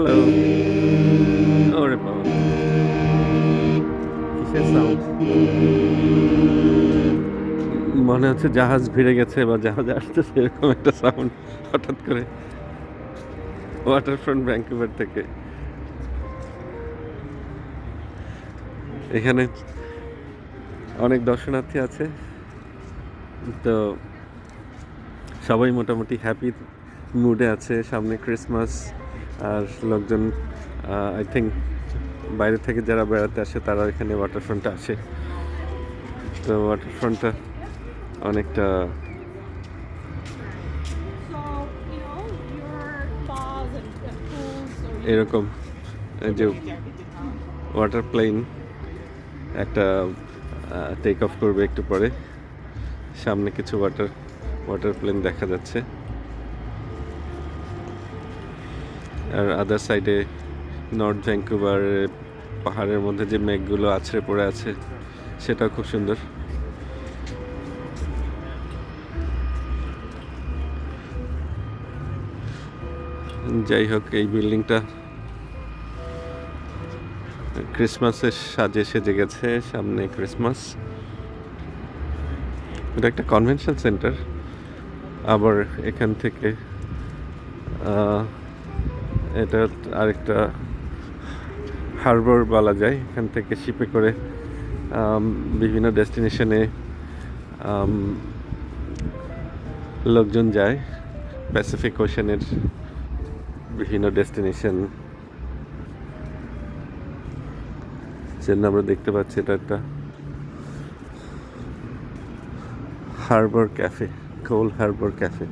Hello. ওরে বাবা! কিসের সাউন্ড? মনে হচ্ছে জাহাজ ভিড়ে গেছে বা জাহাজ আসতেছে এরকম একটা সাউন্ড হঠাৎ করে ওয়াটারফ্রন্ট ভ্যাঙ্কুভার থেকে। এখানে অনেক দর্শনার্থী আছে। তো সবাই মোটামুটি হ্যাপি মুডে আছে। সামনে ক্রিসমাস আর লোকজন আই থিংক বাইরে থেকে যারা বেড়াতে আসে তারা এখানে ওয়াটারফ্রন্টে আসে। তো ওয়াটারফ্রন্টটা অনেকটা এরকম যে ওয়াটার প্লেন একটা টেক অফ করবে একটু পরে। সামনে কিছু ওয়াটার প্লেন দেখা যাচ্ছে, আর আদার সাইডে নর্থ ভ্যাঙ্কুভার পাহাড়ের মধ্যে যে মেঘগুলো আছড়ে পড়ে আছে সেটাও খুব সুন্দর। যাই হোক, এই বিল্ডিংটা ক্রিসমাসের সাজে সেজে গেছে। সামনে ক্রিসমাস, এটা একটা কনভেনশন সেন্টার। আবার এখান থেকে এটা আরেকটা হারবার বলা যায়। এখান থেকে শিপে করে বিভিন্ন ডেস্টিনেশনে লোকজন যায়। প্যাসিফিক ওশানের বিভিন্ন ডেস্টিনেশন জন্য আমরা দেখতে পাচ্ছি। এটা একটা হারবার ক্যাফে, কোল হারবার ক্যাফে।